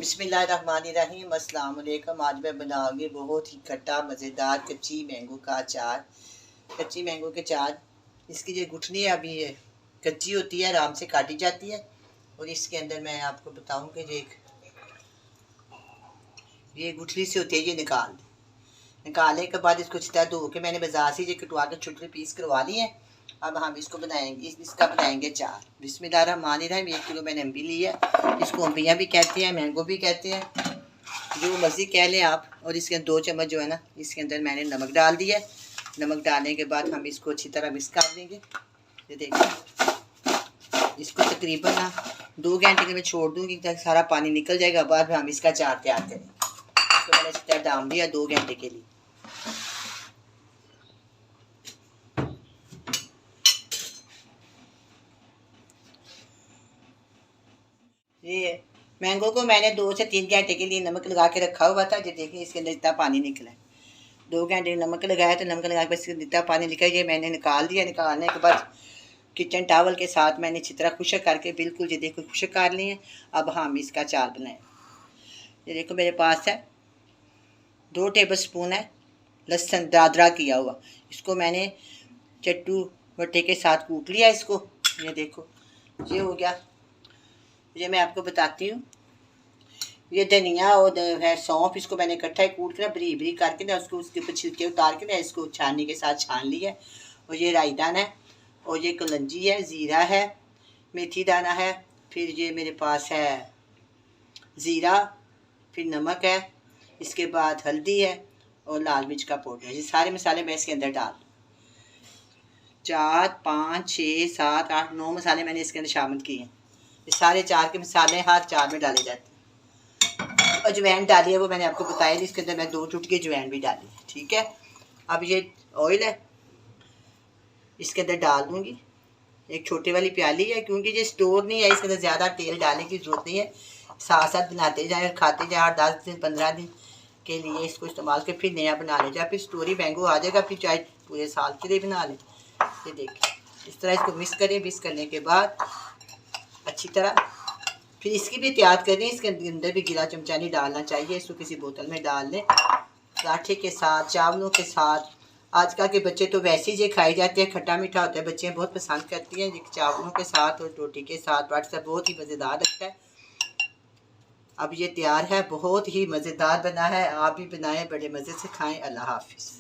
बिस्मिल्लाहिर्रहमानिर्रहीम। अस्सलाम वालेकुम। आज मैं बनाऊंगी बहुत ही खट्टा मज़ेदार कच्ची मैंगो का अचार। कच्ची मैंगो के अचार, इसकी जो गुठली है अभी ये कच्ची होती है, आराम से काटी जाती है। और इसके अंदर मैं आपको बताऊं कि ये गुठली से होती है, ये निकालने के बाद इसको अच्छी तरह धो के मैंने बाजार से ये कटवा के छोटे पीस करवा लिए हैं। अब हम इसको बनाएंगे, इसका बनाएंगे अचार। बिस्मिल्लाहिर्रहमानिर्रहीम। 1 किलो मैंने अम्बी ली है। इसको अम्बियाँ भी कहते हैं, मैंगो भी कहते हैं, जो मर्ज़ी कह लें आप। और इसके 2 चम्मच जो है ना, इसके अंदर मैंने नमक डाल दिया है। नमक डालने के बाद हम इसको अच्छी तरह मिक्स कर देंगे। ये देखिए, इसको तकरीबन ना 2 घंटे के लिए मैं छोड़ दूँगी ताकि सारा पानी निकल जाएगा। बाद में हम इसका अचार तैयार करेंगे। तो मैंने अच्छी तरह डाल दिया 2 घंटे के लिए। ये मैंगो को मैंने 2 से 3 घंटे के लिए नमक लगा के रखा हुआ था। ये देखिए, इसके अंदर इतना पानी निकला है। 2 घंटे नमक लगाया तो नमक लगा के इसके जितना पानी निकला, ये मैंने निकाल दिया। निकालने के बाद किचन टावल के साथ मैंने अच्छी तरह खुश्क करके, बिल्कुल ये देखो खुश्क कर लिए। अब हम इसका अचार बनाएं। ये देखो मेरे पास है 2 टेबल स्पून है लहसुन दादरा किया हुआ। इसको मैंने चट्टू वट्टे के साथ कूट लिया इसको। ये देखो ये हो गया। ये मैं आपको बताती हूँ, ये धनिया और है सौंफ, इसको मैंने इकट्ठा ही कूट कर बरीक बरीक करके ना उसको उसके ऊपर छिलके उतार के ना इसको छाननी के साथ छान लिया। और ये रायदान है, और ये कलंजी है, ज़ीरा है, मेथी दाना है, फिर ये मेरे पास है ज़ीरा, फिर नमक है, इसके बाद हल्दी है और लाल मिर्च का पाउडर है। ये सारे मसाले मैं इसके अंदर डाल 4 5 6 7 8 9 मसाले मैंने इसके अंदर शामिल किए हैं। ये सारे अचार के मसाले हर अचार में डाले जाते हैं। अजवाइन डाली है, वो मैंने आपको बताया। इसके अंदर मैं 2 चुटकी अजवाइन भी डाली है। ठीक है, अब ये ऑयल है, इसके अंदर डाल दूँगी। एक छोटे वाली प्याली है, क्योंकि ये स्टोर नहीं है, इसके अंदर ज़्यादा तेल डालने की ज़रूरत नहीं है। साथ साथ बनाते जाएँ और खाते जाएँ। 8 10 दिन 15 दिन के लिए इसको इस्तेमाल कर फिर नया बना ले जाए। फिर स्टोरी मैंगो आ जाएगा, फिर चाहे पूरे साल के लिए बना लें। ये देखिए, इस तरह इसको मिक्स करें। मिक्स करने के बाद अच्छी तरह फिर इसकी भी तैयार करें। इसके अंदर भी गिला चमचा नहीं डालना चाहिए। इसको किसी बोतल में डाल लें, पराठे के साथ, चावलों के साथ। आजकल के बच्चे तो वैसे ही ये खाए जाते हैं, खट्टा मीठा होता है, बच्चे बहुत पसंद करती हैं। चावलों के साथ और रोटी के साथ व्हाट्सएप बहुत ही मज़ेदार लगता है। अब ये तैयार है, बहुत ही मज़ेदार बना है। आप भी बनाएं, बड़े मज़े से खाएं। अल्लाह हाफिज़।